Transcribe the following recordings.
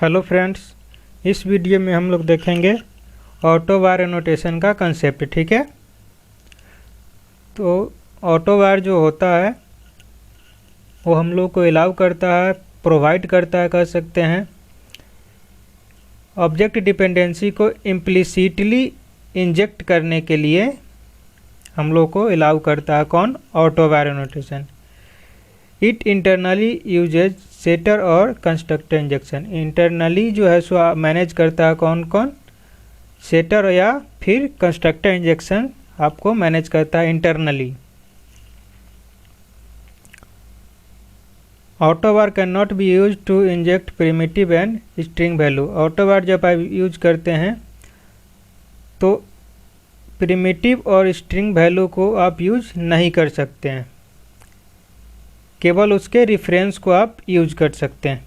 Hello friends, इस video में हम लोग देखेंगे ऑटो वायर एनोटेशन का कंसेप्ट। ठीक है, तो ऑटो वायर जो होता है वो हम लोग को अलाउ करता है, प्रोवाइड करता है, कह सकते हैं ऑब्जेक्ट डिपेंडेंसी को इम्प्लिसिटली इंजेक्ट करने के लिए हम लोग को अलाउ करता है। कौन? Auto wire annotation. It internally uses setter और कंस्ट्रक्टर इंजेक्शन। इंटरनली जो है सो मैनेज करता है कौन कौन? सेटर या फिर कंस्ट्रक्टर इंजेक्शन आपको मैनेज करता है internally. Auto wire cannot be use to inject primitive and string value. Auto wire जब आप यूज करते हैं तो प्रिमिटिव और स्ट्रिंग वैल्यू को आप यूज नहीं कर सकते हैं, केवल उसके रेफरेंस को आप यूज कर सकते हैं।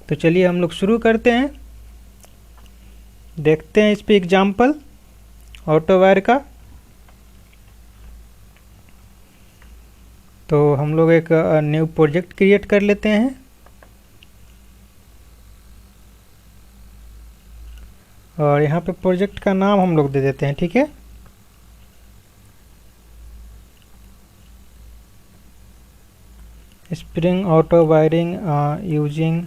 तो चलिए हम लोग शुरू करते हैं, देखते हैं इस पे एग्जांपल ऑटो वायर का। तो हम लोग एक न्यू प्रोजेक्ट क्रिएट कर लेते हैं और यहाँ पे प्रोजेक्ट का नाम हम लोग दे देते हैं। ठीक है, spring auto wiring using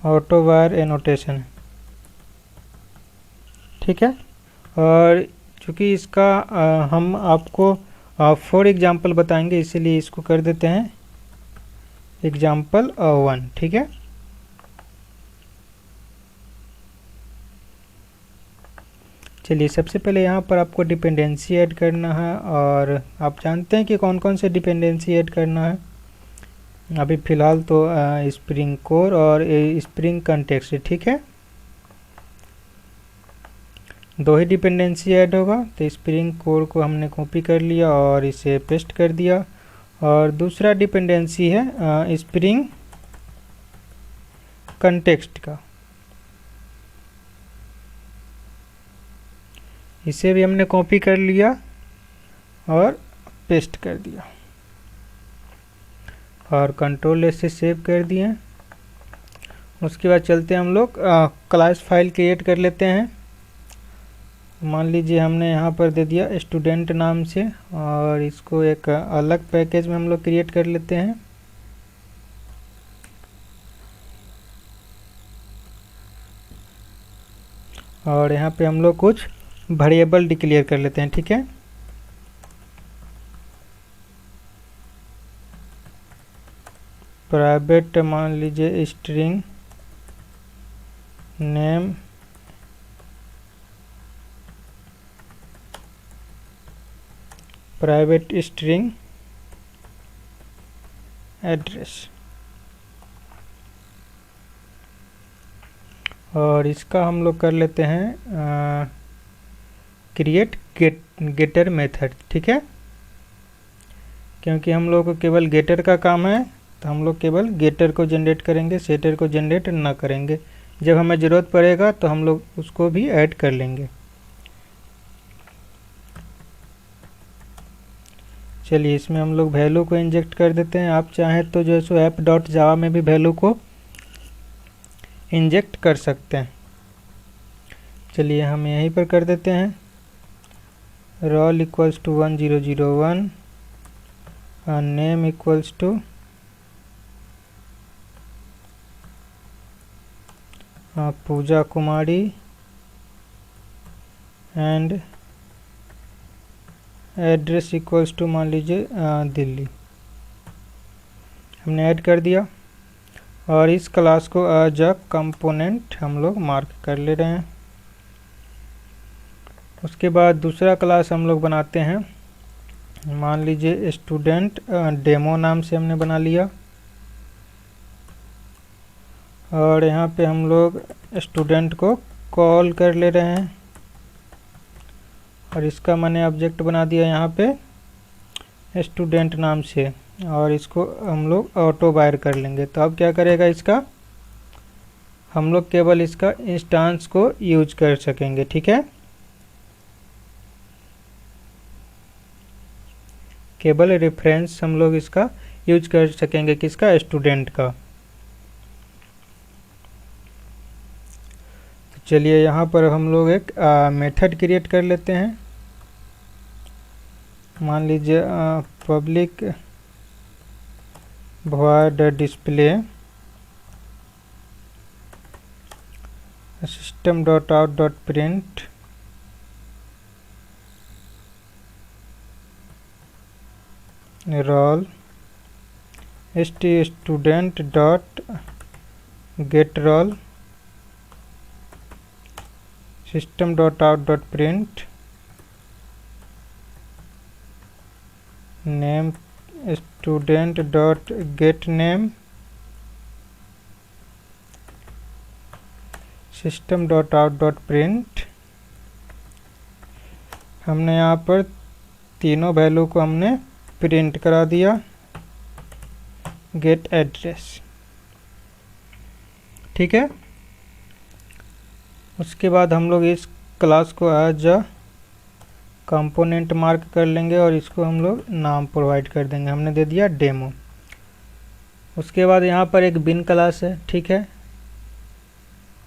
auto wire annotation. ठीक है, और चूँकि इसका हम आपको 4 एग्जाम्पल बताएंगे, इसीलिए इसको कर देते हैं एग्जाम्पल 1। ठीक है, चलिए सबसे पहले यहाँ पर आपको डिपेंडेंसी ऐड करना है और आप जानते हैं कि कौन कौन से डिपेंडेंसी ऐड करना है। अभी फ़िलहाल तो स्प्रिंग कोर और स्प्रिंग कंटेक्स्ट। ठीक है, 2 ही डिपेंडेंसी ऐड होगा। तो स्प्रिंग कोर को हमने कॉपी कर लिया और इसे पेस्ट कर दिया, और दूसरा डिपेंडेंसी है स्प्रिंग कंटेक्स्ट का, इसे भी हमने कॉपी कर लिया और पेस्ट कर दिया और कंट्रोल एस से सेव कर दिए। उसके बाद चलते हैं हम लोग क्लास फाइल क्रिएट कर लेते हैं। मान लीजिए हमने यहाँ पर दे दिया स्टूडेंट नाम से, और इसको एक अलग पैकेज में हम लोग क्रिएट कर लेते हैं। और यहाँ पे हम लोग कुछ वेरिएबल डिक्लेयर कर लेते हैं। ठीक है, प्राइवेट मान लीजिए string name, private string address, और इसका हम लोग कर लेते हैं क्रिएट गेटर मेथड। ठीक है, क्योंकि हम लोग को केवल गेटर का काम है, तो हम लोग केवल गेटर को जनरेट करेंगे, सेटर को जनरेट ना करेंगे। जब हमें ज़रूरत पड़ेगा तो हम लोग उसको भी ऐड कर लेंगे। चलिए इसमें हम लोग वैल्यू को इंजेक्ट कर देते हैं। आप चाहें तो जो है सो ऐप डॉट जावा में भी वैल्यू को इंजेक्ट कर सकते हैं। चलिए हम यहीं पर कर देते हैं roll equals to 1001, name equals to Pooja Kumari and address equals to मान लीजिए दिल्ली। हमने ऐड कर दिया और इस क्लास को एज अ कंपोनेंट हम लोग मार्क कर ले रहे हैं। उसके बाद दूसरा क्लास हम लोग बनाते हैं, मान लीजिए स्टूडेंट डेमो नाम से हमने बना लिया, और यहाँ पे हम लोग स्टूडेंट को कॉल कर ले रहे हैं और इसका मैंने ऑब्जेक्ट बना दिया यहाँ पे स्टूडेंट नाम से, और इसको हम लोग ऑटो वायर कर लेंगे। तो अब क्या करेगा इसका, हम लोग केवल इसका इंस्टेंस को यूज कर सकेंगे। ठीक है, केवल रेफरेंस हम लोग इसका यूज कर सकेंगे, किसका, स्टूडेंट का। तो चलिए यहाँ पर हम लोग एक मेथड क्रिएट कर लेते हैं। मान लीजिए public void display system.out.print roll student.getRoll system.out.print name student.getName system.out.print। हमने यहाँ पर तीनों वैल्यू को हमने प्रिंट करा दिया। गेट एड्रेस, ठीक है। उसके बाद हम लोग इस क्लास को एज अ कंपोनेंट मार्क कर लेंगे और इसको हम लोग नाम प्रोवाइड कर देंगे। हमने दे दिया डेमो। उसके बाद यहाँ पर एक बिन क्लास है, ठीक है,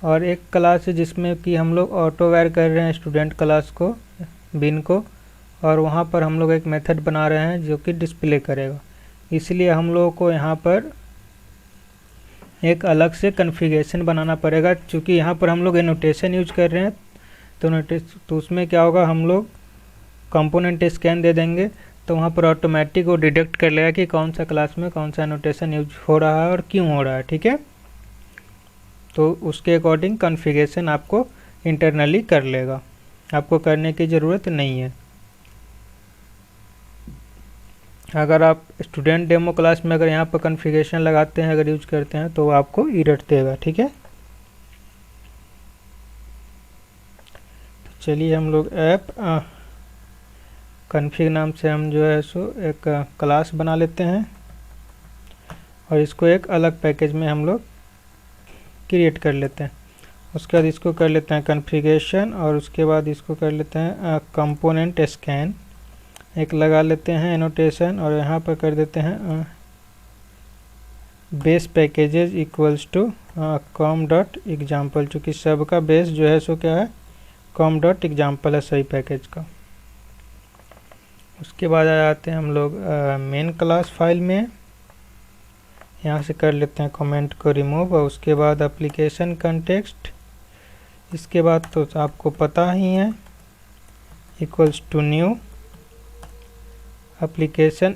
और एक क्लास है जिसमें कि हम लोग ऑटोवेयर कर रहे हैं स्टूडेंट क्लास को, बिन को, और वहाँ पर हम लोग एक मेथड बना रहे हैं जो कि डिस्प्ले करेगा। इसलिए हम लोगों को यहाँ पर एक अलग से कॉन्फ़िगरेशन बनाना पड़ेगा, क्योंकि यहाँ पर हम लोग एनोटेशन यूज कर रहे हैं। तो उसमें क्या होगा, हम लोग कंपोनेंट स्कैन दे देंगे तो वहाँ पर ऑटोमेटिक वो डिटेक्ट कर लेगा कि कौन सा क्लास में कौन सा एनोटेशन यूज हो रहा है और क्यों हो रहा है, ठीक है। तो उसके अकॉर्डिंग कॉन्फ़िगरेशन आपको इंटरनली कर लेगा, आपको करने की ज़रूरत नहीं है। अगर आप स्टूडेंट डेमो क्लास में अगर यहाँ पर कॉन्फ़िगरेशन लगाते हैं, अगर यूज करते हैं, तो आपको एरर देगा, ठीक है। तो चलिए हम लोग ऐप कॉन्फ़िग नाम से हम जो है सो एक क्लास बना लेते हैं और इसको एक अलग पैकेज में हम लोग क्रिएट कर लेते हैं। उसके बाद इसको कर लेते हैं कॉन्फ़िगरेशन और उसके बाद इसको कर लेते हैं कंपोनेंट स्कैन, एक लगा लेते हैं एनोटेशन और यहाँ पर कर देते हैं base packages equals to com.example, चूँकि सबका बेस जो है सो क्या है, com.example है सही पैकेज का। उसके बाद आ जाते हैं हम लोग मेन क्लास फाइल में, यहाँ से कर लेते हैं कमेंट को रिमूव और उसके बाद एप्लीकेशन कंटेक्स्ट, इसके बाद तो आपको पता ही है, equals to new application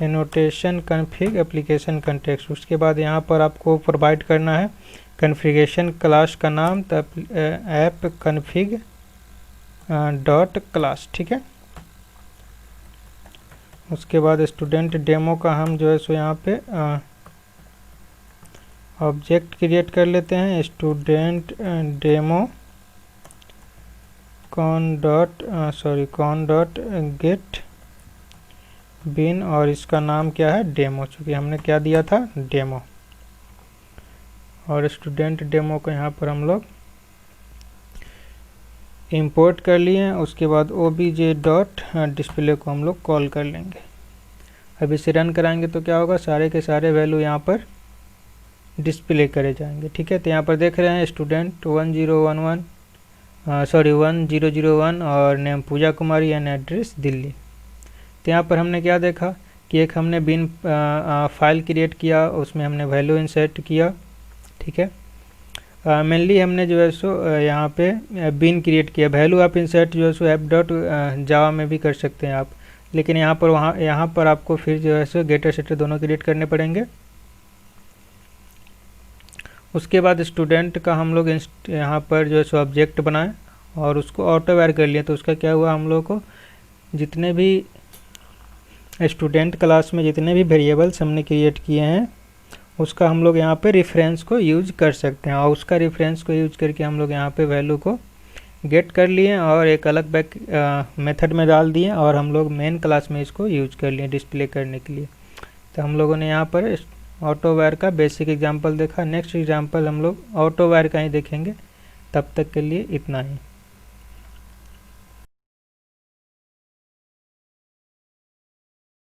annotation config application context. उसके बाद यहाँ पर आपको प्रोवाइड करना है कॉन्फ़िगरेशन क्लास का नाम, तो ऐप कॉन्फ़िग डॉट क्लास, ठीक है। उसके बाद स्टूडेंट डेमो का हम जो है सो यहाँ पे ऑब्जेक्ट क्रिएट कर लेते हैं, student demo con dot get bin और इसका नाम क्या है, डेमो, चूँकि हमने क्या दिया था, डेमो। और स्टूडेंट डेमो को यहाँ पर हम लोग इंपोर्ट कर लिए हैं। उसके बाद obj.display को हम लोग कॉल कर लेंगे। अब इसे रन कराएंगे तो क्या होगा, सारे के सारे वैल्यू यहाँ पर डिस्प्ले करे जाएंगे, ठीक है। तो यहाँ पर देख रहे हैं स्टूडेंट 1001 और name Pooja Kumari and address Delhi. तो यहाँ पर हमने क्या देखा कि एक हमने बिन फाइल क्रिएट किया, उसमें हमने वैल्यू इंसर्ट किया, ठीक है। मेनली हमने जो है सो यहाँ पे बिन क्रिएट किया। वैल्यू आप इंसर्ट जो है सो app.java में भी कर सकते हैं आप, लेकिन यहाँ पर आपको फिर जो है सो गेटर सेटर दोनों क्रिएट करने पड़ेंगे। उसके बाद स्टूडेंट का हम लोग यहाँ पर जो है सो ऑब्जेक्ट बनाए और उसको ऑटोवेयर कर लिया। तो उसका क्या हुआ, हम लोग को जितने भी स्टूडेंट क्लास में जितने भी वेरिएबल्स हमने क्रिएट किए हैं उसका हम लोग यहाँ पे रेफरेंस को यूज कर सकते हैं और उसका रेफरेंस को यूज करके हम लोग यहाँ पे वैल्यू को गेट कर लिए और एक अलग बैक मेथड में डाल दिए और हम लोग मेन क्लास में इसको यूज कर लिए डिस्प्ले करने के लिए। तो हम लोगों ने यहाँ पर ऑटोवेयर का बेसिक एग्जांपल देखा। नेक्स्ट एग्जांपल हम लोग ऑटोवेयर का ही देखेंगे। तब तक के लिए इतना ही।